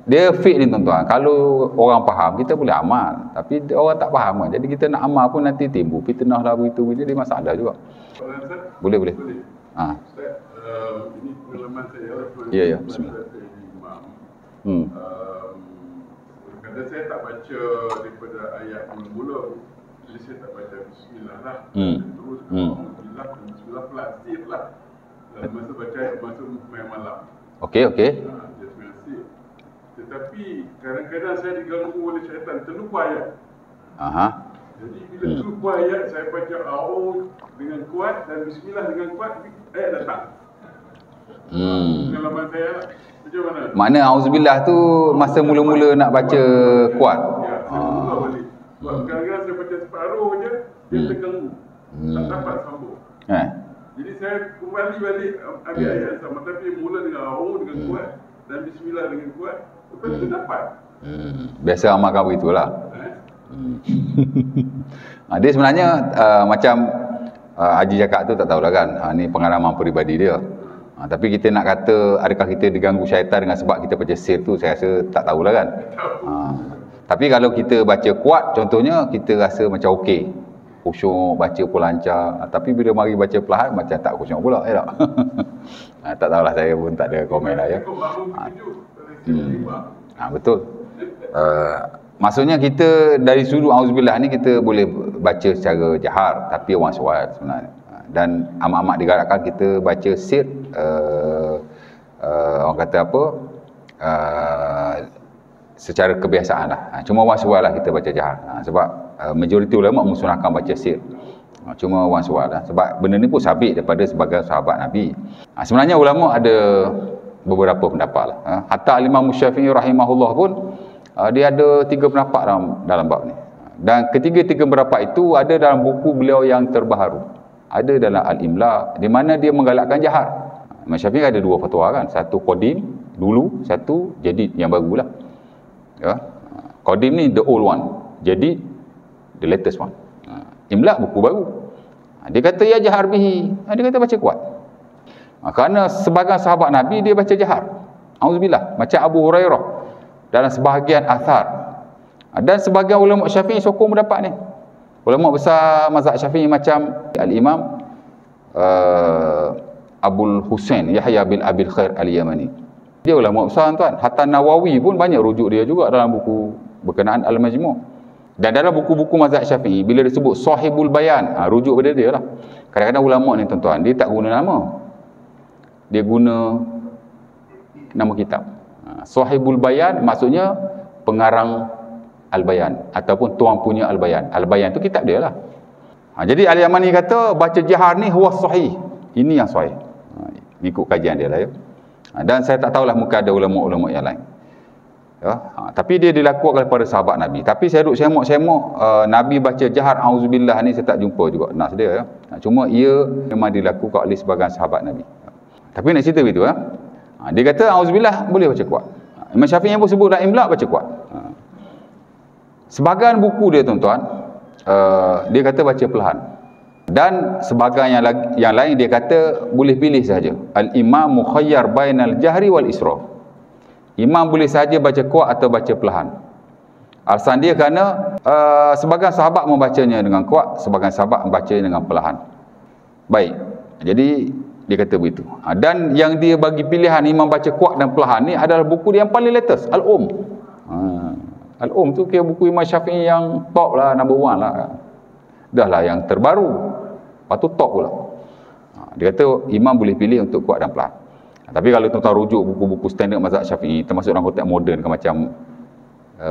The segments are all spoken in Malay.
Dia fik ni tuan-tuan. Kalau orang faham, kita boleh amal. Tapi orang tak faham kan. Jadi kita nak amal pun nanti timbul fitnah lah begitu. Jadi masalah juga. Boleh. Ha. Ini pengalaman saya. Ya. Bismillah. Kadang saya tak baca daripada ayat mula. Jadi saya tak baca bismillah lah. Terus bismillah pelan sikit lah. Masa baca ayat masa malam. Okey. Tetapi kadang-kadang saya diganggu oleh syaitan, terlupa ayat. Jadi bila terlupa ayat, saya baca a'udz dengan kuat dan bismillah dengan kuat, ayat datang. Pengalaman saya macam mana? Makna auzubillah tu masa mula-mula nak baca kuat. Ya, saya mula balik. Sebab kadang-kadang saya baca separuh je, dia terganggu. Tak dapat sambung. Jadi saya kembali balik ambil ayat sama, tapi mula dengan a'udz dengan kuat dan bismillah dengan kuat. Lepas tu dapat. Biasa amal kau begitulah. Dia sebenarnya macam Haji cakap tu tak tahulah kan. Ni pengalaman peribadi dia. Tapi kita nak kata adakah kita diganggu syaitan dengan sebab kita baca sir tu, saya rasa tak tahulah kan. Tapi kalau kita baca kuat, contohnya kita rasa macam okey. Khusyuk, baca pun lancar. Tapi bila mari baca perlahan macam tak khusyuk pula, tak? Tak tahulah, saya pun tak ada komen lah ya. Betul. Maksudnya kita dari sudut auzubillah ni kita boleh baca secara jahar, tapi orang suat sebenarnya. Dan amat-amat digalakkan kita baca sir, orang kata apa, secara kebiasaan lah. Cuma orang suat lah kita baca jahar. Sebab majoriti ulama mensunahkan baca sir. Cuma orang suat lah. Sebab benda ni pun sabit daripada sebagai sahabat Nabi. Sebenarnya ulama ada beberapa pendapat lah. Hatta Imam Syafi'i rahimahullah pun dia ada 3 pendapat dalam bab ni. Dan ketiga-tiga pendapat itu ada dalam buku beliau yang terbaharu. Ada dalam Al-Imla, di mana dia menggalakkan jahar. Imam Syafi'i ada 2 fatwa kan. Satu qadim dulu, satu jadid yang barulah. Ya. Qadim ni the old one, jadid the latest one. Imla buku baru. Dia kata ya jahar bihi. Dia kata baca kuat. Kerana sebahagian sahabat Nabi dia baca jahar. Auzubillah, macam Abu Hurairah dalam sebahagian athar. Dan sebahagian ulama Syafi'i sokong pendapat ni. Ulama besar mazhab Syafi'i macam Al-Imam Abul Husain Yahya bin Abil Khair Al-Yamani. Dia ulama besar tuan. Hatta Nawawi pun banyak rujuk dia juga dalam buku berkenaan Al-Majmu'. Dan dalam buku-buku mazhab Syafi'i bila disebut Sahibul Bayan, rujuk pada dia lah. Kadang-kadang ulama ni tuan-tuan, dia tak guna nama. Dia guna nama kitab. Sahibul Bayan maksudnya pengarang Al-Bayan ataupun tuan punya Al-Bayan. Al-Bayan tu kitab dia lah. Jadi Al-Yamani kata baca jahar ni huwa sahih. Ini yang sahih. Ikut kajian dia lah ya. Dan saya tak tahulah mungkin ada ulama-ulama yang lain. Ya. Tapi dia dilakukan kepada sahabat Nabi. Tapi saya duduk semok-semok Nabi baca jahar auzubillah ni saya tak jumpa juga nas dia ya. Cuma ia memang dilakukan oleh sebahagian sahabat Nabi. Tapi nak cerita begitu ya. Dia kata auzubillah boleh baca kuat. Imam Syafi'i pun sebut dalam Imla baca kuat. Sebahagian buku dia tuan-tuan, dia kata baca perlahan. Dan sebahagian yang lain dia kata boleh pilih saja. Al-imam mukhayyar bainal jahri wal israf. Imam boleh saja baca kuat atau baca perlahan. Alasan dia kerana sebahagian sahabat membacanya dengan kuat, sebahagian sahabat membacanya dengan perlahan. Baik. Jadi dia kata begitu. Dan yang dia bagi pilihan imam baca kuat dan perlahan ni adalah buku dia yang paling latest, Al-Um. Al-Um tu kira buku Imam Syafi'i yang top lah, number 1 lah. Dah lah yang terbaru. Lepas tu top pula. Dia kata imam boleh pilih untuk kuat dan perlahan. Tapi kalau tuan-tuan rujuk buku-buku standard mazhab Syafi'i, termasuk dalam konteks moden macam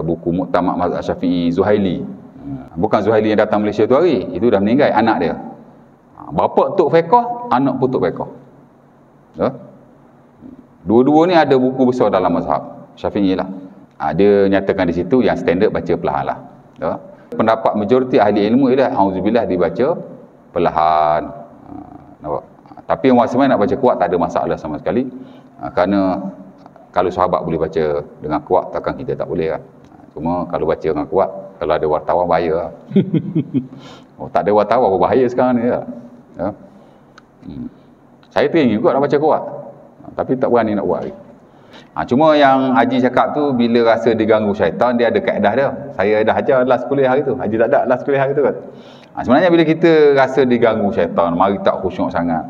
buku Muktamad mazhab Syafi'i Zuhaili. Bukan Zuhaili yang datang Malaysia tu hari, itu dah meninggal, anak dia. Bapa tok fiqh, anak pun tok fiqh. Ya? Dua-dua ni ada buku besar dalam mazhab Syafi'i lah. Dia nyatakan di situ yang standard baca perlahan lah. Ya? Pendapat majoriti ahli ilmu ialah auzubillah dibaca perlahan. Tapi yang sebenarnya nak baca kuat tak ada masalah sama sekali. Kerana kalau sahabat boleh baca dengan kuat, takkan kita tak boleh lah. Cuma kalau baca dengan kuat, kalau ada wartawan bahaya lah. Tak ada wartawan pun bahaya sekarang ni lah. Ya? Saya teringin juga nak baca kuat, tapi tak berani nak buat lagi. Cuma yang Haji cakap tu, bila rasa diganggu syaitan, dia ada kaedah dia. Saya dah ajar last kuliah hari tu. Haji tak ada last kuliah hari tu kan. Sebenarnya bila kita rasa diganggu syaitan, mari tak khusyuk sangat.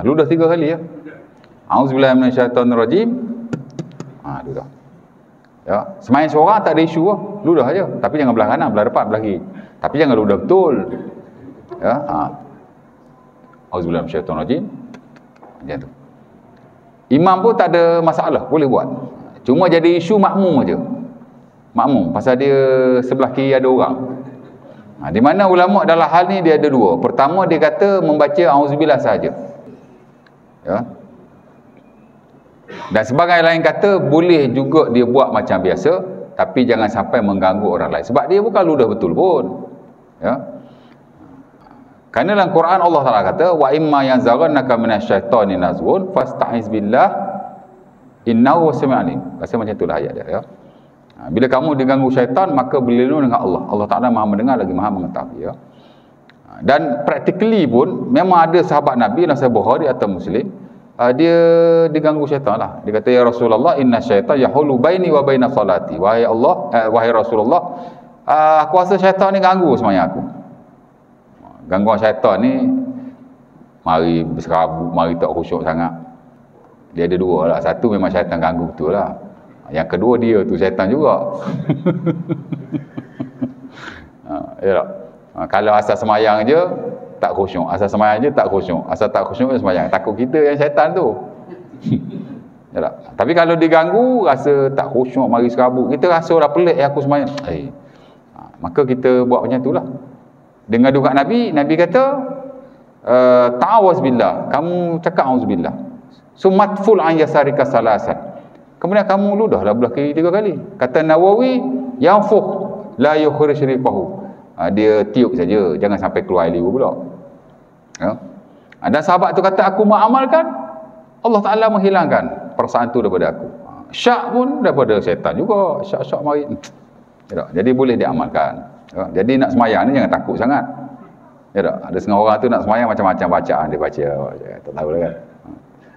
Ludah 3 kali ya. Auzubillahi minasyaitonirrajim. Ludah. Ya, sembahyang seorang tak ada isu lah. Ludah aja. Tapi jangan belah kanan, belah depan, belah kiri. Tapi jangan ludah betul. Ya, Auzubillahi minasyaitonirrajim. Macam tu. Imam pun tak ada masalah, boleh buat. Cuma jadi isu makmum aja. Makmum pasal dia sebelah kiri ada orang. Di mana ulama dalam hal ni dia ada dua. Pertama dia kata membaca auzubillah saja. Ya. Dan sebagai lain kata boleh juga dia buat macam biasa, tapi jangan sampai mengganggu orang lain. Sebab dia bukan ludah betul pun. Ya. Kerana dalam Quran Allah Taala kata wa imma yanzaghannaka minasyaitani nazghun fasta'iz billah innahu sami'un alim. Rasa macam itulah ayat dia ya. Bila kamu diganggu syaitan maka berlindung dengan Allah. Allah Taala Maha mendengar lagi Maha mengetahui ya. Dan practically pun memang ada sahabat Nabi dalam Sahih Bukhari atau Muslim dia diganggu syaitan lah. Dia kata ya Rasulullah inna syaitan yahulu baini wa baina salati. Wahai Allah wahai Rasulullah aku rasa syaitan ni ganggu sembahyang aku. Gangguan syaitan ni mari berserabut, mari tak khusyuk sangat. Dia ada dua lah. Satu memang syaitan ganggu betul lah. Yang kedua dia tu syaitan juga. Ya tak? Kalau asal semayang je tak khusyuk, asal semayang je tak khusyuk, asal tak khusyuk je semayang. Takut kita yang syaitan tu. Ya tak? Tapi kalau diganggu rasa tak khusyuk, mari serabut, kita rasa dah pelik aku semayang. Maka kita buat macam itulah. Dengan doa Nabi, Nabi kata ta'awaz billah, kamu cakap auzubillah. Sumatful an yasarika salasan. Kemudian kamu ludahlah belah kiri 3 kali. Kata Nawawi, yanfukh la yukhrij riqahu. Dia tiup saja, jangan sampai keluar air liur pula. Ya. Dan sahabat tu kata aku mengamalkan, Allah Taala menghilangkan perasaan tu daripada aku. Syak pun daripada syaitan juga. Syak mari. Ya, jadi boleh diamalkan. Ya, jadi nak semayang ni jangan takut sangat. Ya tak? Ada setengah orang tu nak semayang macam-macam bacaan dia baca. Tak tahu lah kan.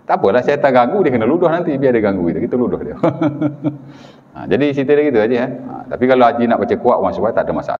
Tak apalah syaitan ganggu dia kena ludah nanti biar dia ganggu kita ludah dia. Jadi cerita dia gitu aja. Tapi kalau Haji nak baca kuat orang supaya tak ada masalah.